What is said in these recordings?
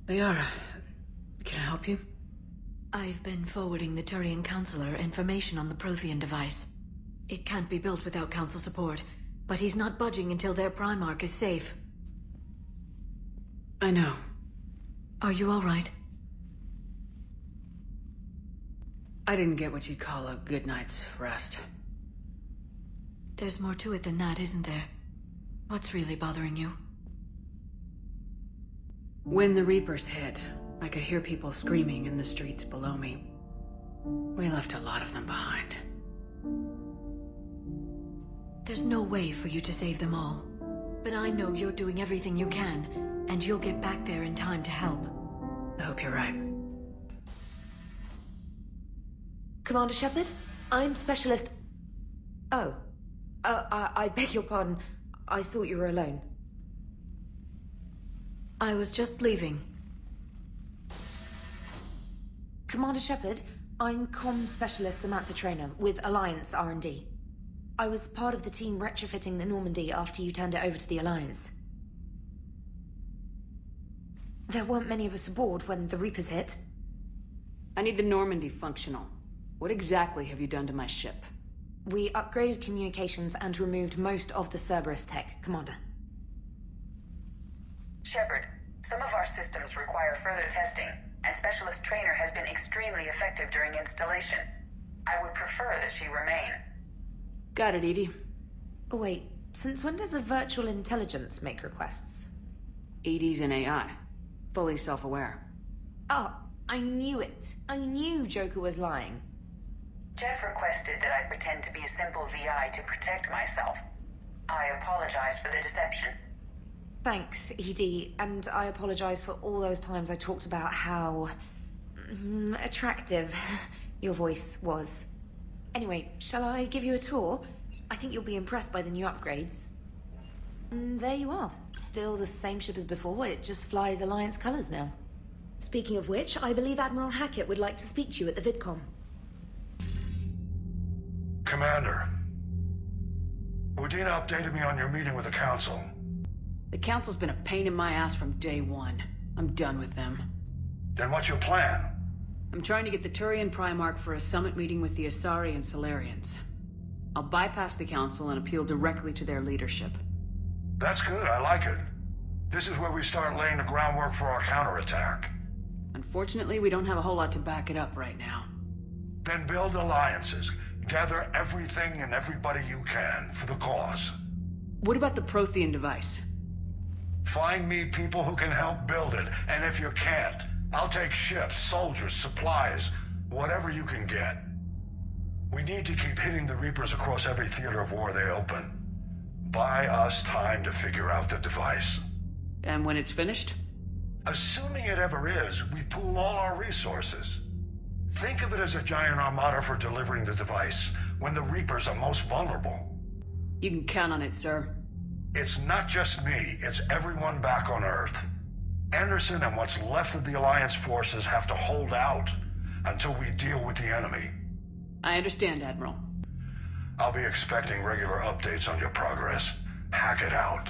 Liara, can I help you? I've been forwarding the Turian Councilor information on the Prothean device. It can't be built without Council support, but he's not budging until their Primarch is safe. I know. Are you alright? I didn't get what you'd call a good night's rest. There's more to it than that, isn't there? What's really bothering you? When the Reapers hit, I could hear people screaming in the streets below me. We left a lot of them behind. There's no way for you to save them all. But I know you're doing everything you can, and you'll get back there in time to help. I hope you're right. Commander Shepard, I'm Specialist... Oh. I beg your pardon. I thought you were alone. I was just leaving. Commander Shepard, I'm Comm Specialist Samantha Traynor with Alliance R&D. I was part of the team retrofitting the Normandy after you turned it over to the Alliance. There weren't many of us aboard when the Reapers hit. I need the Normandy functional. What exactly have you done to my ship? We upgraded communications and removed most of the Cerberus tech, Commander. Shepard, some of our systems require further testing, and Specialist Traynor has been extremely effective during installation. I would prefer that she remain. Got it, Edie. Oh wait, since when does a virtual intelligence make requests? Edie's an AI. Fully self-aware. Oh, I knew it. I knew Joker was lying. Jeff requested that I pretend to be a simple VI to protect myself. I apologize for the deception. Thanks, Edie, and I apologize for all those times I talked about how... attractive your voice was. Anyway, shall I give you a tour? I think you'll be impressed by the new upgrades. And there you are. Still the same ship as before, it just flies Alliance colors now. Speaking of which, I believe Admiral Hackett would like to speak to you at the VidCom. Commander, Udina updated me on your meeting with the Council. The Council's been a pain in my ass from day one. I'm done with them. Then what's your plan? I'm trying to get the Turian Primarch for a summit meeting with the Asari and Solarians. I'll bypass the Council and appeal directly to their leadership. That's good, I like it. This is where we start laying the groundwork for our counterattack. Unfortunately, we don't have a whole lot to back it up right now. Then build alliances. Gather everything and everybody you can for the cause. What about the Prothean device? Find me people who can help build it, and if you can't, I'll take ships, soldiers, supplies, whatever you can get. We need to keep hitting the Reapers across every theater of war they open. Buy us time to figure out the device. And when it's finished? Assuming it ever is, we pool all our resources. Think of it as a giant armada for delivering the device, when the Reapers are most vulnerable. You can count on it, sir. It's not just me, it's everyone back on Earth. Anderson and what's left of the Alliance forces have to hold out until we deal with the enemy. I understand, Admiral. I'll be expecting regular updates on your progress. Hack it out.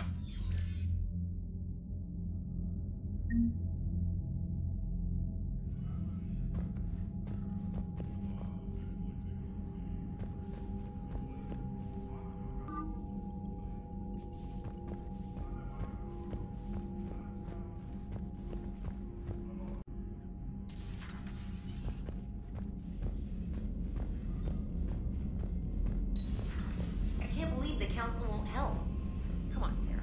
The Council won't help. Come on, Sarah.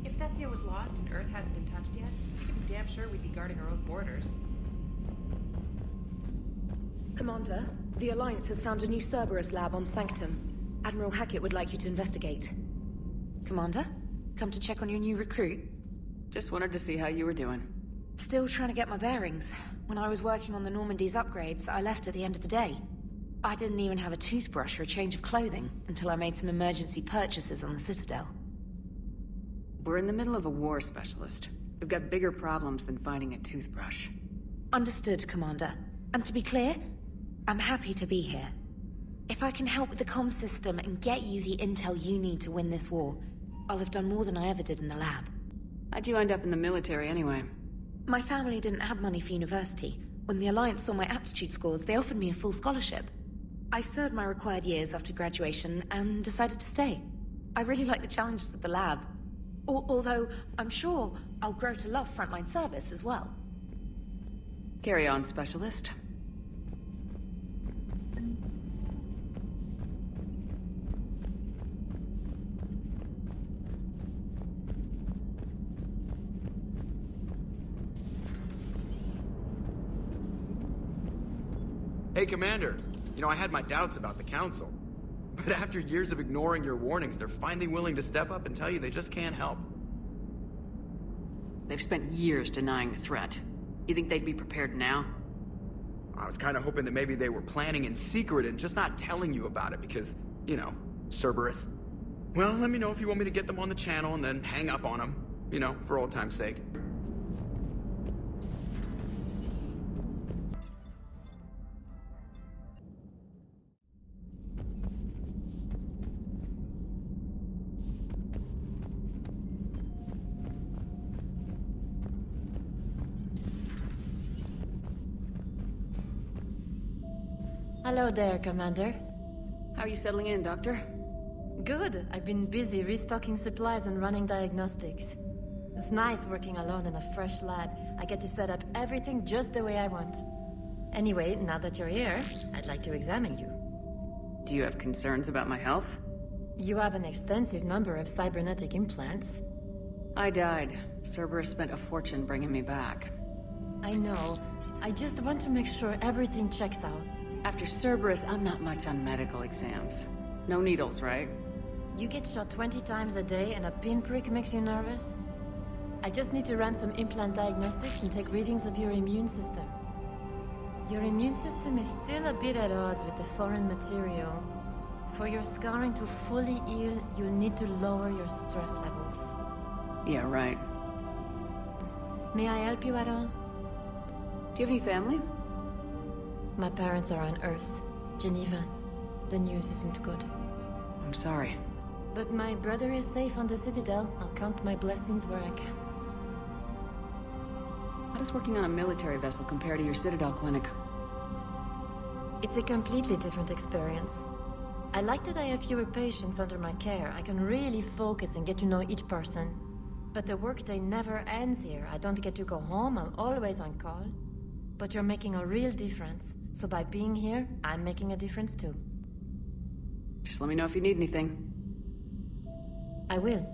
If Thestia was lost and Earth hasn't been touched yet, you can be damn sure we'd be guarding our own borders. Commander, the Alliance has found a new Cerberus lab on Sanctum. Admiral Hackett would like you to investigate. Commander, come to check on your new recruit. Just wanted to see how you were doing. Still trying to get my bearings. When I was working on the Normandy's upgrades, I left at the end of the day. I didn't even have a toothbrush or a change of clothing until I made some emergency purchases on the Citadel. We're in the middle of a war, Specialist. We've got bigger problems than finding a toothbrush. Understood, Commander. And to be clear, I'm happy to be here. If I can help with the comm system and get you the intel you need to win this war, I'll have done more than I ever did in the lab. How'd you end up in the military anyway? My family didn't have money for university. When the Alliance saw my aptitude scores, they offered me a full scholarship. I served my required years after graduation and decided to stay. I really like the challenges of the lab. Although, I'm sure I'll grow to love frontline service as well. Carry on, Specialist. Hey, Commander. You know, I had my doubts about the Council. But after years of ignoring your warnings, they're finally willing to step up and tell you they just can't help. They've spent years denying the threat. You think they'd be prepared now? I was kind of hoping that maybe they were planning in secret and just not telling you about it because, you know, Cerberus. Well, let me know if you want me to get them on the channel and then hang up on them. You know, for old time's sake. Hello there, Commander. How are you settling in, Doctor? Good. I've been busy restocking supplies and running diagnostics. It's nice working alone in a fresh lab. I get to set up everything just the way I want. Anyway, now that you're here, I'd like to examine you. Do you have concerns about my health? You have an extensive number of cybernetic implants. I died. Cerberus spent a fortune bringing me back. I know. I just want to make sure everything checks out. After Cerberus, I'm not much on medical exams. No needles, right? You get shot 20 times a day and a pinprick makes you nervous? I just need to run some implant diagnostics and take readings of your immune system. Your immune system is still a bit at odds with the foreign material. For your scarring to fully heal, you'll need to lower your stress levels. Yeah, right. May I help you at all? Do you have any family? My parents are on Earth, Geneva. The news isn't good. I'm sorry. But my brother is safe on the Citadel. I'll count my blessings where I can. How does working on a military vessel compare to your Citadel clinic? It's a completely different experience. I like that I have fewer patients under my care. I can really focus and get to know each person. But the workday never ends here. I don't get to go home. I'm always on call. But you're making a real difference. So by being here, I'm making a difference too. Just let me know if you need anything. I will.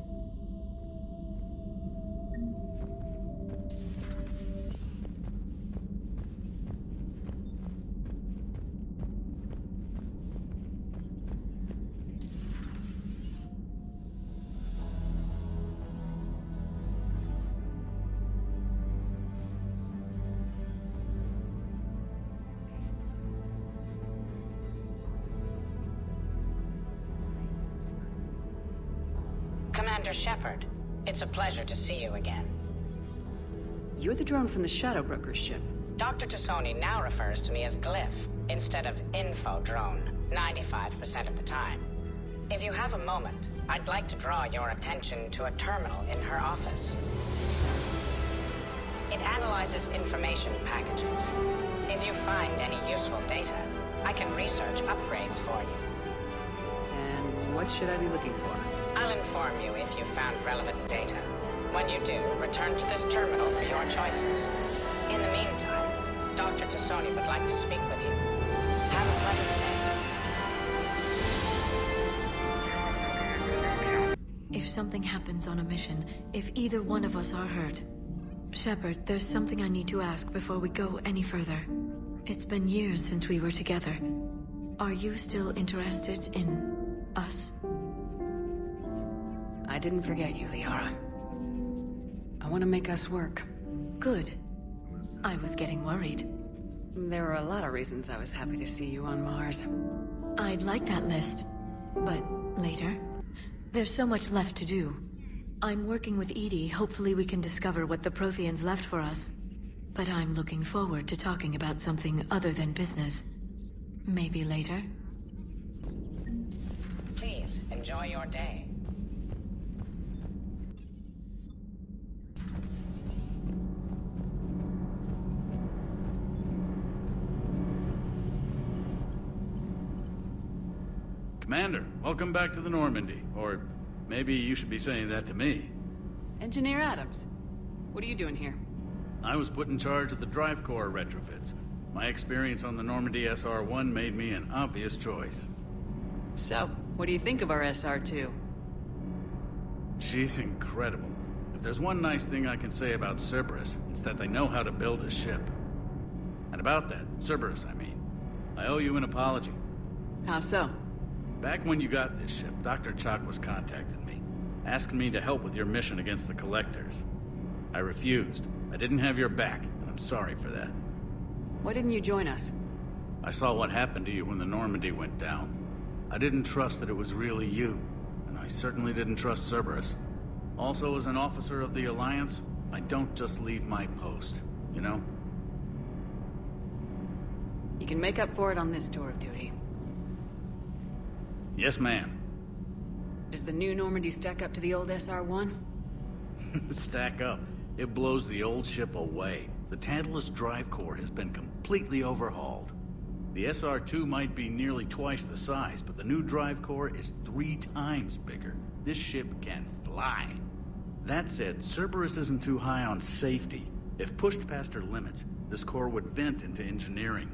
Commander Shepard, it's a pleasure to see you again. You're the drone from the Shadow Broker's ship. Dr. Tassoni now refers to me as Glyph instead of Info Drone, 95% of the time. If you have a moment, I'd like to draw your attention to a terminal in her office. It analyzes information packages. If you find any useful data, I can research upgrades for you. And what should I be looking for? I'll inform you if you found relevant data. When you do, return to this terminal for your choices. In the meantime, Dr. Tassoni would like to speak with you. Have a pleasant day. If something happens on a mission, if either one of us are hurt... Shepard, there's something I need to ask before we go any further. It's been years since we were together. Are you still interested in... us? I didn't forget you, Liara. I want to make us work. Good. I was getting worried. There are a lot of reasons I was happy to see you on Mars. I'd like that list. But later. There's so much left to do. I'm working with Edie. Hopefully we can discover what the Protheans left for us. But I'm looking forward to talking about something other than business. Maybe later? Please, enjoy your day. Commander, welcome back to the Normandy. Or maybe you should be saying that to me. Engineer Adams, what are you doing here? I was put in charge of the drive core retrofits. My experience on the Normandy SR-1 made me an obvious choice. So, what do you think of our SR-2? She's incredible. If there's one nice thing I can say about Cerberus, it's that they know how to build a ship. And about that, Cerberus, I mean, I owe you an apology. How so? Back when you got this ship, Dr. Chakwas contacted me, asking me to help with your mission against the Collectors. I refused. I didn't have your back, and I'm sorry for that. Why didn't you join us? I saw what happened to you when the Normandy went down. I didn't trust that it was really you, and I certainly didn't trust Cerberus. Also, as an officer of the Alliance, I don't just leave my post, you know? You can make up for it on this tour of duty. Yes, ma'am. Does the new Normandy stack up to the old SR-1? Stack up. It blows the old ship away. The Tantalus drive core has been completely overhauled. The SR-2 might be nearly twice the size, but the new drive core is 3 times bigger. This ship can fly. That said, Cerberus isn't too high on safety. If pushed past her limits, this core would vent into engineering.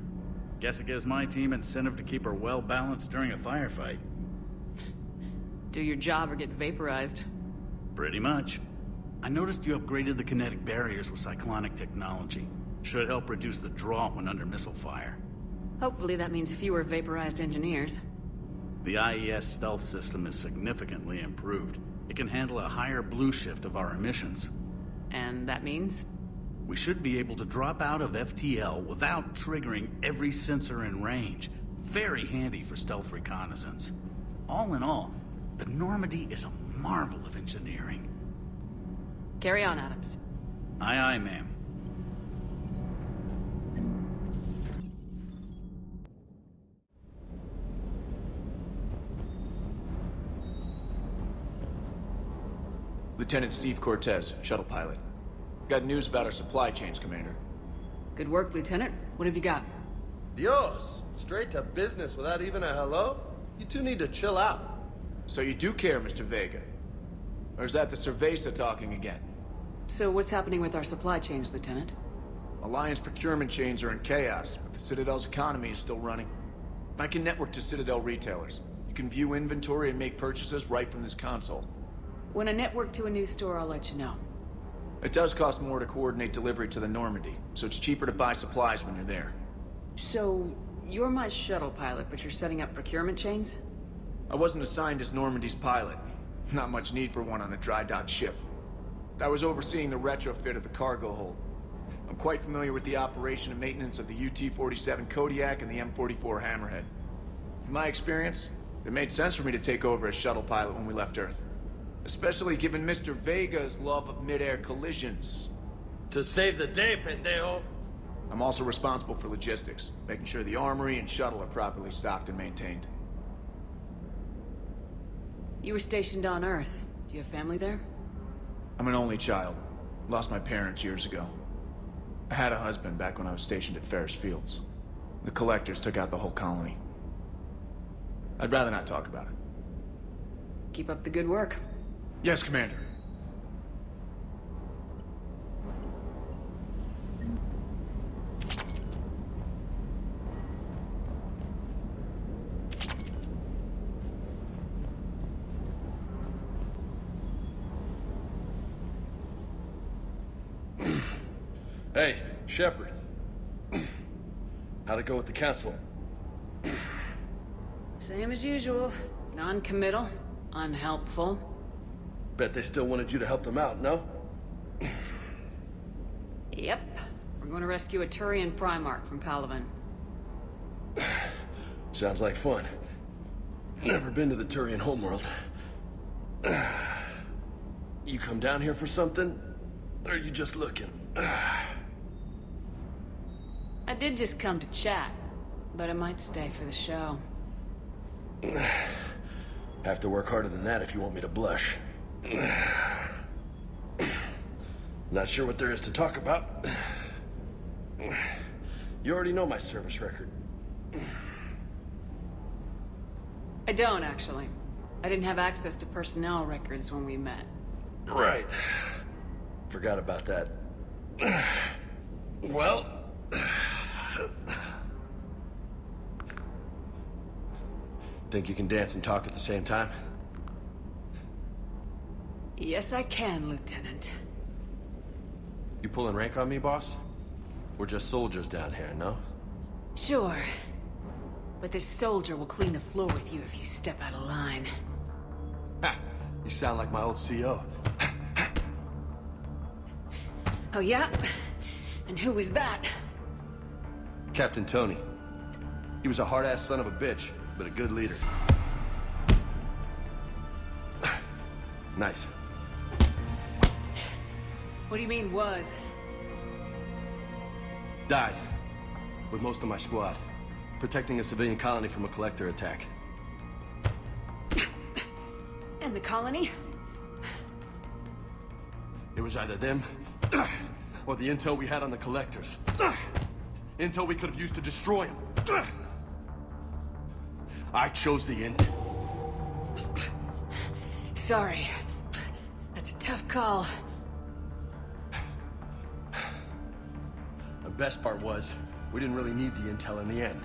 Guess it gives my team incentive to keep her well-balanced during a firefight. Do your job or get vaporized. Pretty much. I noticed you upgraded the kinetic barriers with cyclonic technology. Should help reduce the draw when under missile fire. Hopefully that means fewer vaporized engineers. The IES stealth system is significantly improved. It can handle a higher blue shift of our emissions. And that means? We should be able to drop out of FTL without triggering every sensor in range. Very handy for stealth reconnaissance. All in all, the Normandy is a marvel of engineering. Carry on, Adams. Aye, aye, ma'am. Lieutenant Steve Cortez, shuttle pilot. Got news about our supply chains, Commander. Good work, Lieutenant. What have you got? Dios! Straight to business without even a hello? You two need to chill out. So you do care, Mr. Vega? Or is that the Cerveza talking again? So what's happening with our supply chains, Lieutenant? Alliance procurement chains are in chaos, but the Citadel's economy is still running. I can network to Citadel retailers. You can view inventory and make purchases right from this console. When I network to a new store, I'll let you know. It does cost more to coordinate delivery to the Normandy, so it's cheaper to buy supplies when you're there. So, you're my shuttle pilot, but you're setting up procurement chains? I wasn't assigned as Normandy's pilot. Not much need for one on a dry dock ship. I was overseeing the retrofit of the cargo hold. I'm quite familiar with the operation and maintenance of the UT-47 Kodiak and the M44 Hammerhead. From my experience, it made sense for me to take over as shuttle pilot when we left Earth. Especially given Mr. Vega's love of mid-air collisions. To save the day, pendejo! I'm also responsible for logistics, making sure the armory and shuttle are properly stocked and maintained. You were stationed on Earth. Do you have family there? I'm an only child. Lost my parents years ago. I had a husband back when I was stationed at Ferris Fields. The Collectors took out the whole colony. I'd rather not talk about it. Keep up the good work. Yes, Commander. Hey, Shepard. How'd it go with the council? Same as usual. Non-committal. Unhelpful. Bet they still wanted you to help them out, no? Yep. We're going to rescue a Turian Primarch from Palaven. Sounds like fun. Never been to the Turian homeworld. You come down here for something? Or are you just looking? I did just come to chat, but I might stay for the show. Have to work harder than that if you want me to blush. Not sure what there is to talk about. You already know my service record. I I don't, actually. I didn't have access to personnel records when we met. Right. Forgot about that. Well... Think you can dance and talk at the same time? Yes, I can, Lieutenant. You pulling rank on me, boss? We're just soldiers down here, no? Sure. But this soldier will clean the floor with you if you step out of line. Ha! You sound like my old CO. Oh yeah? And who was that? Captain Tony. He was a hard-ass son of a bitch, but a good leader. Nice. What do you mean, was? Died. With most of my squad. Protecting a civilian colony from a collector attack. And the colony? It was either them, or the intel we had on the collectors. Intel we could have used to destroy them. I chose the intel. Sorry. That's a tough call. The best part was, we didn't really need the intel in the end.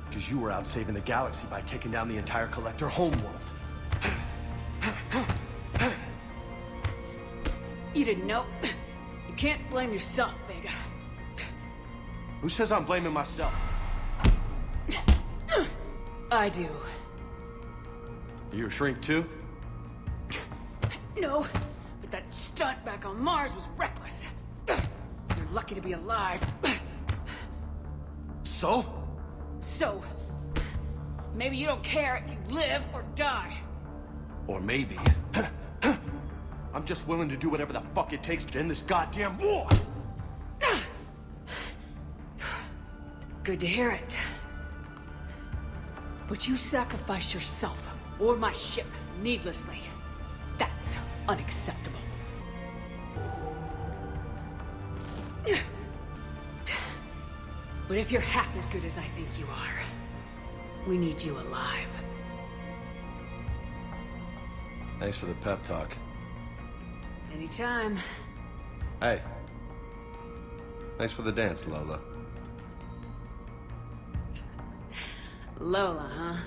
Because you were out saving the galaxy by taking down the entire collector homeworld. You didn't know. You can't blame yourself, Vega. Who says I'm blaming myself? I do. You a shrink too? No, but that stunt back on Mars was reckless. You're lucky to be alive. So? So, maybe you don't care if you live or die. Or maybe... I'm just willing to do whatever the fuck it takes to end this goddamn war! Good to hear it. But you sacrifice yourself, or my ship, needlessly. That's unacceptable. But if you're half as good as I think you are, we need you alive. Thanks for the pep talk. Anytime. Hey. Thanks for the dance, Lola. Lola, huh?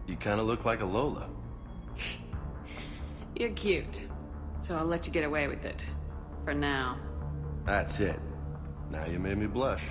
You kinda look like a Lola. You're cute. So I'll let you get away with it. For now. That's it. Now you made me blush.